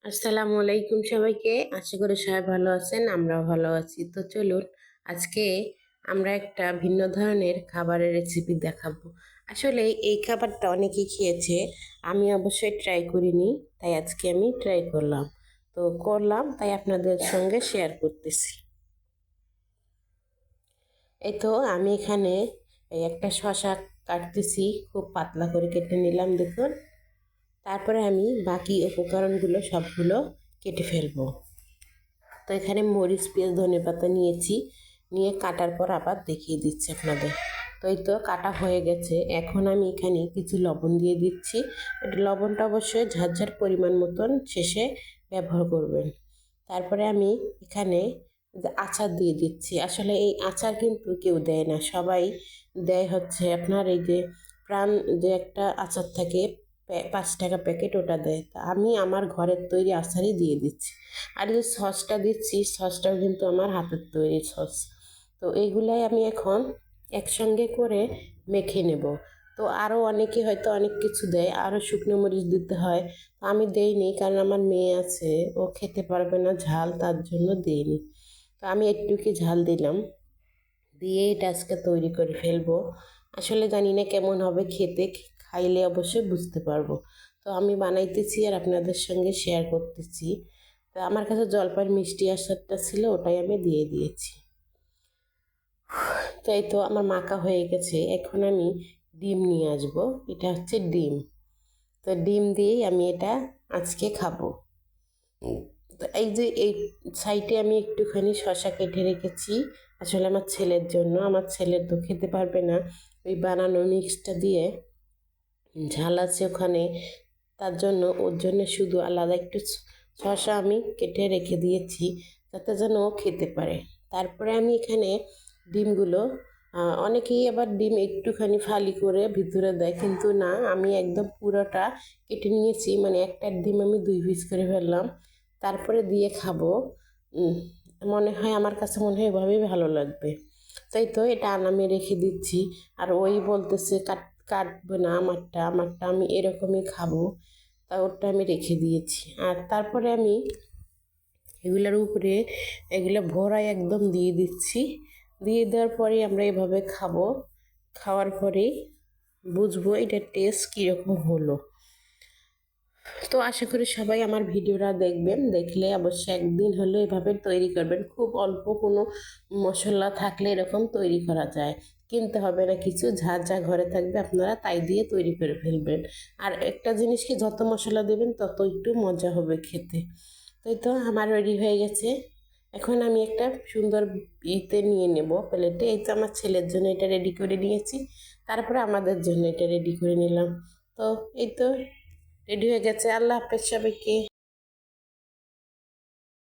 আসসালামু আলাইকুম সবাইকে। আশা করি সবাই ভালো আছেন, আমরাও ভালো আছি। তো চলুন আজকে আমরা একটা ভিন্ন ধরনের খাবারের রেসিপি দেখাবো। আসলে এই খাবারটা অনেকেই খেয়েছে, আমি অবশ্যই ট্রাই করিনি, তাই আজকে আমি ট্রাই করলাম তাই আপনাদের সঙ্গে শেয়ার করতেছি। এই তো আমি এখানে এই একটা শসা কাটতেছি, খুব পাতলা করে কেটে নিলাম দেখুন। তারপরে আমি বাকি উপকরণগুলো সবগুলো কেটে ফেলবো। তো এখানে মরিচ, পেঁয়াজ, ধনেপাতা নিয়েছি, নিয়ে কাটার পর আবার দেখিয়ে দিচ্ছি আপনাদের। তো এই তো কাটা হয়ে গেছে। এখন আমি এখানে কিছু লবণ দিয়ে দিচ্ছি। এটা লবণটা অবশ্যই ঝাঁঝার পরিমাণ মতন শেষে ব্যবহার করবেন। তারপরে আমি এখানে যে আচার দিয়ে দিচ্ছি। আসলে এই আচার কিন্তু কেউ দেয় না, সবাই দেয় হচ্ছে আপনার এই যে প্রাণ, যে একটা আচার থাকে 5 টাকা প্যাকেট, ওটা দেয়। তা আমি আমার ঘরের তৈরি আচারই দিয়ে দিচ্ছি। আর যে সসটা দিচ্ছি, সসটাও কিন্তু আমার হাতের তৈরি সস। তো এইগুলাই আমি এখন একসঙ্গে করে মেখে নেব। তো আরও অনেকে হয়তো অনেক কিছু দেয়, আরও শুকনো মরিচ দিতে হয়। তো আমি দেইনি, কারণ আমার মেয়ে আছে, ও খেতে পারবে না ঝাল, তার জন্য দিইনি। তো আমি একটুকি ঝাল দিলাম, দিয়ে এটা আজকে তৈরি করে ফেলবো। আসলে জানি না কেমন হবে খেতে, খাইলে অবশ্যই বুঝতে পারবো। তো আমি বানাইতেছি আর আপনাদের সঙ্গে শেয়ার করতেছি। তো আমার কাছে জলপাইয়ের মিষ্টি আচারটা ছিল, ওটাই আমি দিয়ে দিয়েছি। তো এই তো আমার মাখা হয়ে গেছে। এখন আমি ডিম নিয়ে আসবো। এটা হচ্ছে ডিম। তো ডিম দিয়েই আমি এটা আজকে খাবো। তো এই যে এই সাইডে আমি একটুখানি শসা কেটে রেখেছি, আসলে আমার ছেলের জন্য। আমার ছেলের তো খেতে পারবে না ওই বানানো মিক্সটা দিয়ে, ঝাল আছে ওখানে, তার জন্য ওর জন্য শুধু আলাদা একটু শসা আমি কেটে রেখে দিয়েছি, যাতে যেন ও খেতে পারে। তারপরে আমি এখানে ডিমগুলো, অনেকেই আবার ডিম একটুখানি ফালি করে ভিতরে দেয়, কিন্তু না, আমি একদম পুরোটা কেটে নিয়েছি, মানে একটা ডিম আমি 2 পিস করে ফেললাম, তারপরে দিয়ে খাবো। উম, মনে হয়, আমার কাছে মনে হয় এভাবেই ভালো লাগবে। তাই তো এটা আনামে রেখে দিচ্ছি। আর ওই বলতেছে কাটবে না, আমারটা আমারটা আমি এরকমই খাবো। তা ওরটা আমি রেখে দিয়েছি। আর তারপরে আমি এগুলোর উপরে এগুলো ভরাই একদম দিয়ে দিচ্ছি। দিয়ে দেওয়ার পরে আমরা এভাবে খাবো। খাওয়ার পরেই বুঝবো এটার টেস্ট কীরকম হলো। তো আশা করি সবাই আমার ভিডিওটা দেখবেন, দেখলে অবশ্যই একদিন হলেও এভাবে তৈরি করবেন। খুব অল্প কোনো মশলা থাকলে এরকম তৈরি করা যায়, কিনতে হবে না কিছু, যা যা ঘরে থাকবে আপনারা তাই দিয়ে তৈরি করে ফেলবেন। আর একটা জিনিস কি, যত মশলা দেবেন তত একটু মজা হবে খেতে। তাই তো আমার রেডি হয়ে গেছে। এখন আমি একটা সুন্দর ইতে নিয়ে নেব প্লেটে। এই তো আমার ছেলের জন্য এটা রেডি করে নিয়েছি, তারপরে আমাদের জন্য এটা রেডি করে নিলাম। তো এই তো রেডি হয়ে গেছে। আল্লাহ হাফেজ সবাইকে।